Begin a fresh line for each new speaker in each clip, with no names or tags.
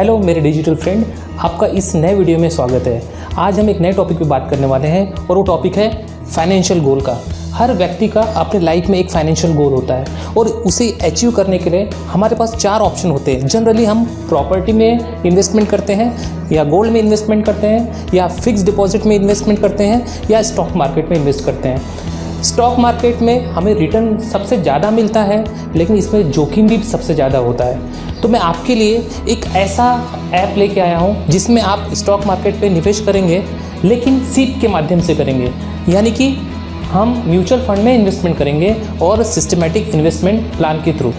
Hello मेरे digital friend, आपका इस नए वीडियो में स्वागत है। आज हम एक नए टॉपिक पे बात करने वाले हैं और वो टॉपिक है फाइनेंशियल गोल का। हर व्यक्ति का अपने लाइफ में एक फाइनेंशियल गोल होता है और उसे अचीव करने के लिए हमारे पास 4 ऑप्शन होते हैं। जनरली हम प्रॉपर्टी में इन्वेस्टमेंट करते हैं, या गोल्ड में इन्वेस्टमेंट करते हैं, या फिक्स डिपॉजिट में इन्वेस्टमेंट करते हैं, या स्टॉक मार्केट में इन्वेस्ट करते हैं। स्टॉक मार्केट में हमें रिटर्न सबसे ज़्यादा मिलता है, लेकिन इसमें जोखिम भी सबसे ज़्यादा होता है। तो मैं आपके लिए एक ऐसा ऐप लेके आया हूँ जिसमें आप स्टॉक मार्केट पे निवेश करेंगे, लेकिन सीप के माध्यम से करेंगे। यानी कि हम म्यूचुअल फंड में इन्वेस्टमेंट करेंगे और सिस्टमेटिक इन्वेस्टमेंट प्लान के थ्रू।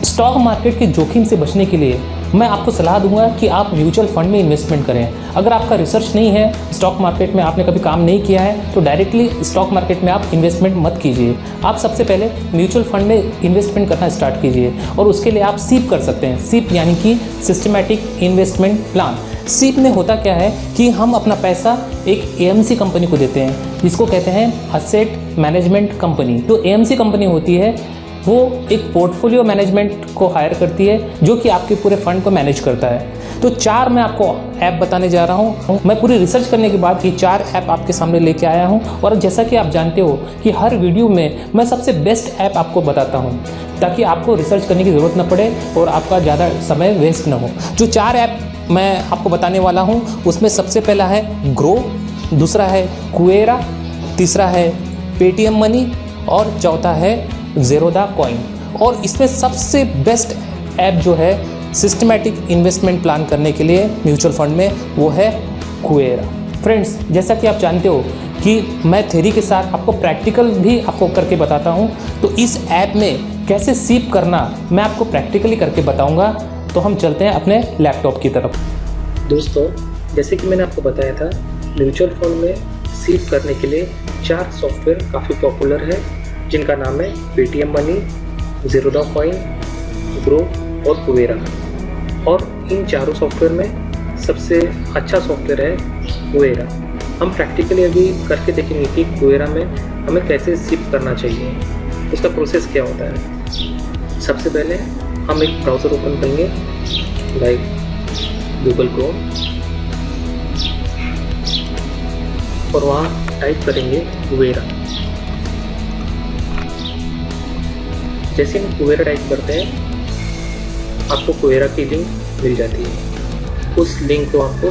स्टॉक मार्केट के जोखिम से बचने के लिए मैं आपको सलाह दूंगा कि आप म्यूचुअल फंड में इन्वेस्टमेंट करें। अगर आपका रिसर्च नहीं है, स्टॉक मार्केट में आपने कभी काम नहीं किया है, तो डायरेक्टली स्टॉक मार्केट में आप इन्वेस्टमेंट मत कीजिए। आप सबसे पहले म्यूचुअल फंड में इन्वेस्टमेंट करना स्टार्ट कीजिए और उसके लिए आप सीप कर सकते हैं। सीप यानी कि सिस्टमेटिक इन्वेस्टमेंट प्लान। सीप में होता क्या है कि हम अपना पैसा एक एएमसी कंपनी को देते हैं, जिसको कहते हैं असेट मैनेजमेंट कंपनी। तो एएमसी कंपनी होती है वो एक पोर्टफोलियो मैनेजमेंट को हायर करती है, जो कि आपके पूरे फंड को मैनेज करता है। तो 4 मैं आपको ऐप बताने जा रहा हूँ। मैं पूरी रिसर्च करने के बाद ये 4 ऐप आपके सामने लेके आया हूँ, और जैसा कि आप जानते हो कि हर वीडियो में मैं सबसे बेस्ट ऐप आपको बताता हूँ, ताकि आपको रिसर्च करने की ज़रूरत न पड़े और आपका ज़्यादा समय वेस्ट ना हो। जो 4 ऐप मैं आपको बताने वाला हूँ, उसमें सबसे पहला है ग्रो, दूसरा है कुवेरा, तीसरा है पेटीएम मनी और चौथा है ज़ेरोधा कॉइन। और इसमें सबसे बेस्ट ऐप जो है सिस्टमैटिक इन्वेस्टमेंट प्लान करने के लिए म्यूचुअल फंड में, वो है कुवेरा। फ्रेंड्स, जैसा कि आप जानते हो कि मैं थ्योरी के साथ आपको प्रैक्टिकल भी आपको करके बताता हूँ, तो इस ऐप में कैसे सीप करना मैं आपको प्रैक्टिकली करके बताऊँगा। तो हम चलते हैं अपने लैपटॉप की तरफ। दोस्तों, जैसे कि मैंने आपको बताया था, म्यूचुअल फंड में सीप करने के लिए 4 सॉफ्टवेयर काफ़ी पॉपुलर है, जिनका नाम है Paytm money, Zerodha coin, grow और कुवेरा। और इन चारों सॉफ्टवेयर में सबसे अच्छा सॉफ्टवेयर है कुवेरा। हम प्रैक्टिकली अभी करके देखेंगे कि कुवेरा में हमें कैसे सीप करना चाहिए, उसका प्रोसेस क्या होता है। सबसे पहले हम एक ब्राउज़र ओपन करेंगे, लाइक गूगल क्रोम, और वहाँ टाइप करेंगे कुवेरा। जैसे हम कुवेरा टाइप करते हैं, आपको कुवेरा की लिंक मिल जाती है। उस लिंक को आपको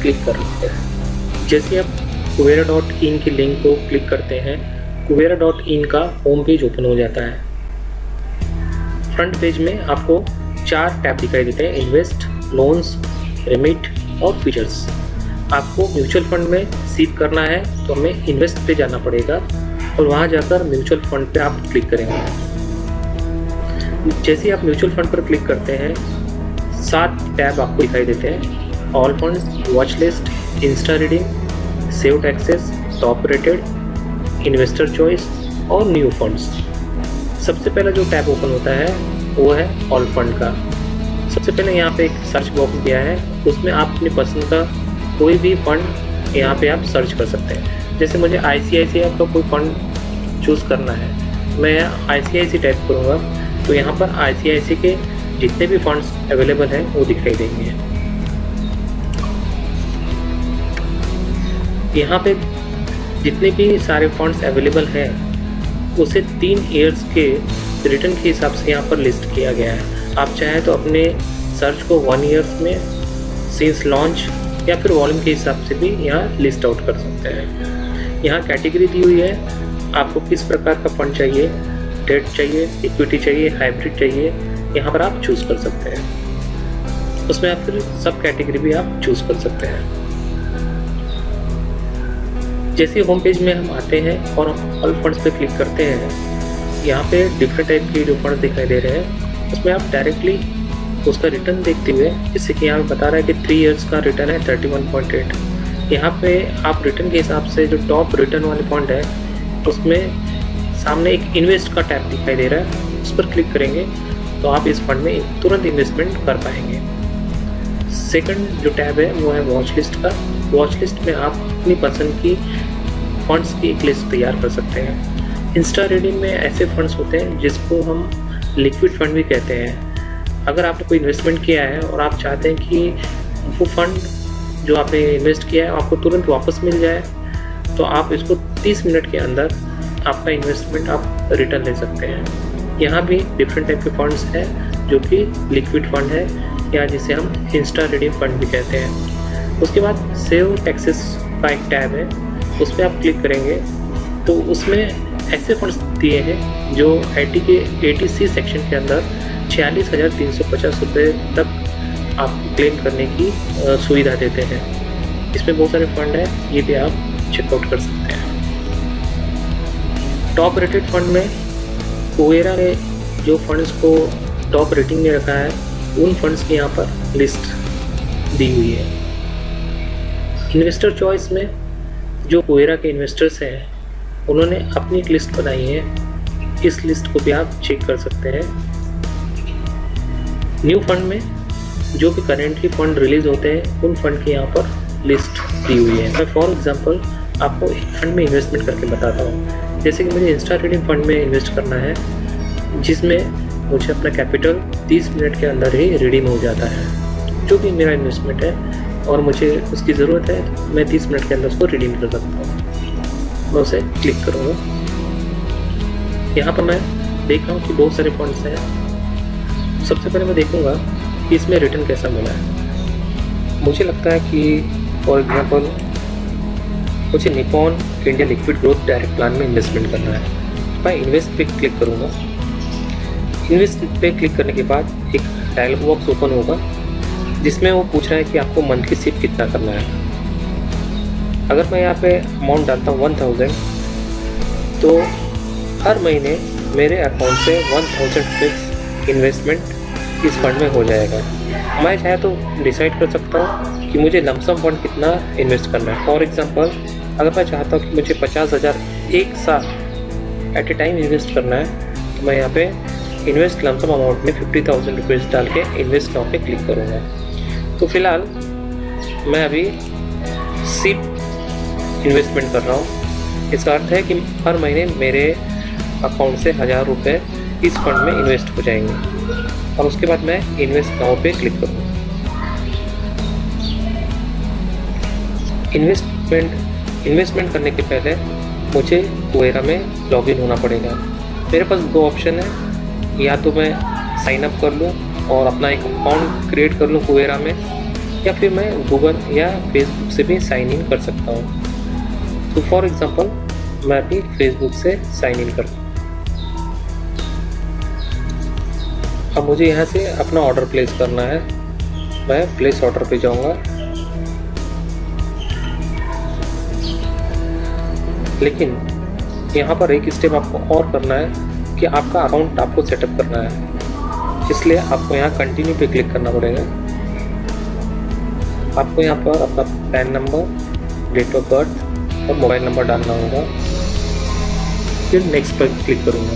क्लिक कर लेते हैं। जैसे आप कुवेरा.in की लिंक को क्लिक करते हैं, कुवेरा.in का होम पेज ओपन हो जाता है। फ्रंट पेज में आपको 4 टैब दिखाई देते हैं, इन्वेस्ट, लोन्स, रिमिट और फीचर्स। आपको म्यूचुअल फंड में सीप करना है तो हमें इन्वेस्ट पे जाना पड़ेगा, और वहाँ जाकर म्यूचुअल फंड पे आप क्लिक करेंगे। जैसे आप म्यूचुअल फंड पर क्लिक करते हैं, 7 टैब आपको दिखाई देते हैं, all funds, watch list, insta reading, saved access, top rated, investor choice और न्यू फंड्स। सबसे पहला जो टैब ओपन होता है वो है ऑल फंड का। सबसे पहले यहाँ पे एक सर्च बॉक्स दिया है, उसमें आप अपनी पसंद का कोई भी फंड यहाँ पे आप सर्च कर सकते हैं। जैसे मुझे ICICI का कोई फंड चूज़ करना है, मैं ICICI टाइप करूँगा, तो यहाँ पर ICICI के जितने भी फंड्स अवेलेबल हैं वो दिखाई देंगे। यहाँ पे जितने भी सारे फंड्स अवेलेबल हैं उसे 3 ईयर्स के रिटर्न के हिसाब से यहाँ पर लिस्ट किया गया है। आप चाहें तो अपने सर्च को 1 ईयर्स में सिंस लॉन्च या फिर वॉल्यूम के हिसाब से भी यहाँ लिस्ट आउट कर सकते हैं। यहाँ कैटेगरी दी हुई है, आपको किस प्रकार का फंड चाहिए, डेट चाहिए, इक्विटी चाहिए, हाइब्रिड चाहिए, यहाँ पर आप चूज़ कर सकते हैं। उसमें आप फिर सब कैटेगरी भी आप चूज़ कर सकते हैं। जैसे होम पेज में हम आते हैं और ऑल फंड्स पे क्लिक करते हैं, यहाँ पे डिफरेंट टाइप के जो फंड दिखाई दे रहे हैं, उसमें आप डायरेक्टली उसका रिटर्न देखते हुए, जैसे कि यहाँ पे बता रहा है कि 3 ईयर्स का रिटर्न है 31.8। यहाँ पे आप रिटर्न के हिसाब से जो टॉप रिटर्न वाले फंड है, उसमें सामने एक इन्वेस्ट का टैब दिखाई दे रहा है, उस पर क्लिक करेंगे तो आप इस फंड में तुरंत इन्वेस्टमेंट कर पाएंगे। सेकंड जो टैब है वो है वॉच लिस्ट का। वॉच लिस्ट में आप अपनी पसंद की फंड्स की एक लिस्ट तैयार कर सकते हैं। इंस्टा रीडिंग में ऐसे फंड्स होते हैं जिसको हम लिक्विड फंड भी कहते हैं। अगर आपने कोई इन्वेस्टमेंट किया है और आप चाहते हैं कि वो फंड जो आपने इन्वेस्ट किया है आपको तुरंत वापस मिल जाए, तो आप इसको 30 मिनट के अंदर आपका इन्वेस्टमेंट आप रिटर्न ले सकते हैं। यहाँ भी डिफरेंट टाइप के फंड्स हैं जो कि लिक्विड फंड है या जिसे हम इंस्टा रिडीम फंड भी कहते हैं। उसके बाद सेव टैक्सेस का एक टैब है, उस पर आप क्लिक करेंगे तो उसमें ऐसे फंड्स दिए हैं जो आईटी के ATC सेक्शन के अंदर 46,350 रुपये तक आप क्लेम करने की सुविधा देते हैं। इसमें बहुत सारे फंड हैं, ये भी आप चेकआउट कर सकते हैं। टॉप रेटेड फंड में कुवेरा ने जो फंड्स को टॉप रेटिंग में रखा है उन फंड्स की यहाँ पर लिस्ट दी हुई है। इन्वेस्टर चॉइस में जो कुवेरा के इन्वेस्टर्स हैं उन्होंने अपनी एक लिस्ट बनाई है, इस लिस्ट को भी आप चेक कर सकते हैं। न्यू फंड में जो भी करेंटली फंड रिलीज होते हैं उन फंड की यहाँ पर लिस्ट दी हुई है। मैं फॉर एग्जांपल आपको एक फंड में इन्वेस्टमेंट करके बताता हूँ। जैसे कि मुझे इंस्टा ट्रेडिंग फंड में इन्वेस्ट करना है जिसमें मुझे अपना कैपिटल 30 मिनट के अंदर ही रिडीम हो जाता है। जो भी मेरा इन्वेस्टमेंट है और मुझे उसकी ज़रूरत है तो मैं 30 मिनट के अंदर उसको रिडीम कर सकता हूँ। मैं उसे क्लिक करूँगा। यहाँ पर मैं देख रहा हूँ कि बहुत सारे फंड्स हैं। सबसे पहले मैं देखूँगा कि इसमें रिटर्न कैसा मिला है। मुझे लगता है कि फॉर एग्जांपल मुझे Nippon India liquid growth direct plan में इन्वेस्टमेंट करना है। मैं इन्वेस्ट पे क्लिक करूँगा। इन्वेस्ट पे क्लिक करने के बाद एक डायलॉग बॉक्स ओपन होगा जिसमें वो पूछ रहा है कि आपको मंथली सिप कितना करना है। अगर मैं यहाँ पे अमाउंट डालता हूँ 1000, तो हर महीने मेरे अकाउंट से 1000 फिक्स इन्वेस्टमेंट इस फंड में हो जाएगा। मैं चाहे तो डिसाइड कर सकता हूँ कि मुझे लमसम फंड कितना इन्वेस्ट करना है। फॉर एग्जांपल अगर मैं चाहता हूँ कि मुझे 50,000 एक साथ एट ए टाइम इन्वेस्ट करना है तो मैं यहाँ पे इन्वेस्ट लमसम अमाउंट में 50,000 रुपीज़ डाल के इन्वेस्ट नाउ पे क्लिक करूँगा। तो फिलहाल मैं अभी सिप इन्वेस्टमेंट कर रहा हूँ। इसका अर्थ है कि हर महीने मेरे अकाउंट से 1000 रुपये इस फंड में इन्वेस्ट हो जाएंगे और उसके बाद मैं इन्वेस्ट नाउ पे क्लिक करूँगा। इन्वेस्टमेंट करने के पहले मुझे कुवेरा में लॉगिन होना पड़ेगा। मेरे पास दो ऑप्शन है, या तो मैं साइन अप कर लूँ और अपना एक अकाउंट क्रिएट कर लूँ कुवेरा में, या फिर मैं गूगल या फेसबुक से भी साइन इन कर सकता हूँ। तो फॉर एग्जांपल मैं अभी फेसबुक से साइन इन करता हूँ। अब मुझे यहाँ से अपना ऑर्डर प्लेस करना है। मैं प्लेस ऑर्डर पे जाऊँगा, लेकिन यहाँ पर एक स्टेप आपको और करना है कि आपका अकाउंट आपको सेटअप करना है। इसलिए आपको यहाँ कंटिन्यू पे क्लिक करना पड़ेगा। आपको यहाँ पर अपना PAN number, date of birth और मोबाइल नंबर डालना होगा। फिर नेक्स्ट पर क्लिक करूँगा।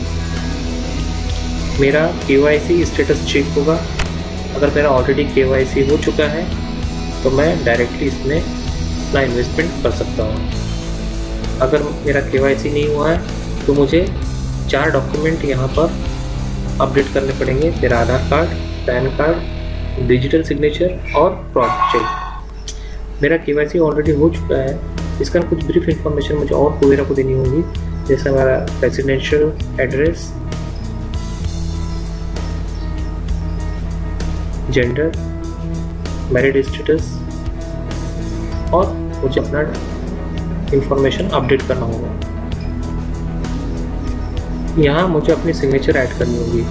मेरा KYC स्टेटस चेक होगा। अगर मेरा ऑलरेडी KYC हो चुका है तो मैं डायरेक्टली इसमें अपना इन्वेस्टमेंट कर सकता हूँ। अगर मेरा KYC नहीं हुआ है तो मुझे 4 डॉक्यूमेंट यहाँ पर अपडेट करने पड़ेंगे। मेरा Aadhaar card, PAN card, digital signature और फ्रॉड चेक। मेरा KYC ऑलरेडी हो चुका है। इसका कुछ ब्रीफ इंफॉर्मेशन मुझे और कुवेरा को देनी होगी, जैसे हमारा residential address, gender, married status और मुझे अपना इंफॉर्मेशन अपडेट करना होगा। यहाँ मुझे अपनी सिग्नेचर ऐड करनी होगी।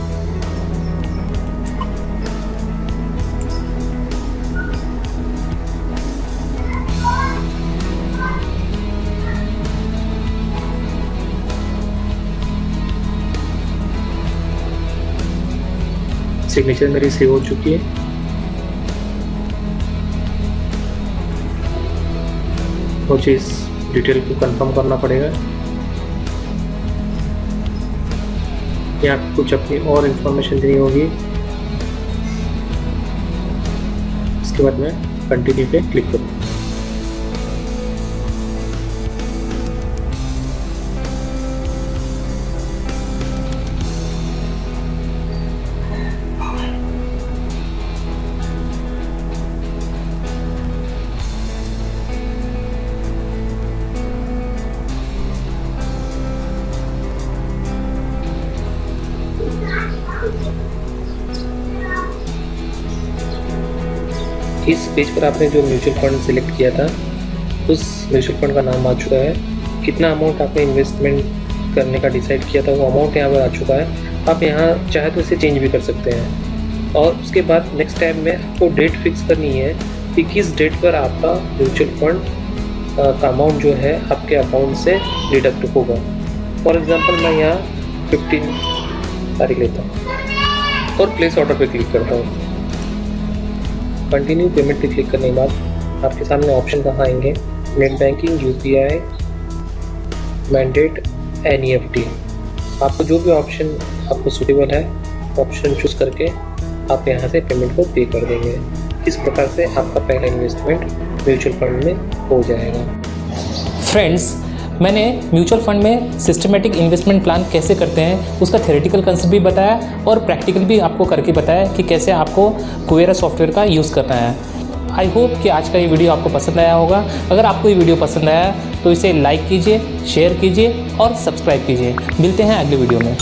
सिग्नेचर मेरी सेव हो चुकी है। मुझे इस डिटेल को कंफर्म करना पड़ेगा। यहाँ कुछ अपनी और इंफॉर्मेशन देनी होगी। इसके बाद मैं कंटिन्यू पे क्लिक करूँ। इस पेज पर आपने जो म्यूचुअल फंड सिलेक्ट किया था उस म्यूचुअल फंड का नाम आ चुका है, कितना अमाउंट आपने इन्वेस्टमेंट करने का डिसाइड किया था वो अमाउंट यहाँ पर आ चुका है। आप यहाँ चाहे तो इसे चेंज भी कर सकते हैं। और उसके बाद नेक्स्ट टाइम में आपको डेट फिक्स करनी है कि किस डेट पर आपका म्यूचुअल फंड का अमाउंट जो है आपके अकाउंट से डिडक्ट होगा। फॉर एग्ज़ाम्पल मैं यहाँ 15 तारीख लेता हूँ और प्लेस ऑर्डर पे क्लिक करता हूँ। कंटिन्यू पेमेंट पे क्लिक करने के बाद आपके सामने ऑप्शन कहाँ आएंगे, net banking, UPI, mandate, NEFT। आपको जो भी ऑप्शन आपको सूटेबल है ऑप्शन चूज़ करके आप यहाँ से पेमेंट को पे कर देंगे। इस प्रकार से आपका पहला इन्वेस्टमेंट म्यूचुअल फंड में हो जाएगा।
फ्रेंड्स, मैंने म्यूचुअल फंड में सिस्टमेटिक इन्वेस्टमेंट प्लान कैसे करते हैं उसका थ्योरेटिकल कंसेप्ट भी बताया और प्रैक्टिकल भी आपको करके बताया कि कैसे आपको कुवेरा सॉफ्टवेयर का यूज़ करना है। आई होप कि आज का ये वीडियो आपको पसंद आया होगा। अगर आपको ये वीडियो पसंद आया तो इसे लाइक कीजिए, शेयर कीजिए और सब्सक्राइब कीजिए। मिलते हैं अगले वीडियो में।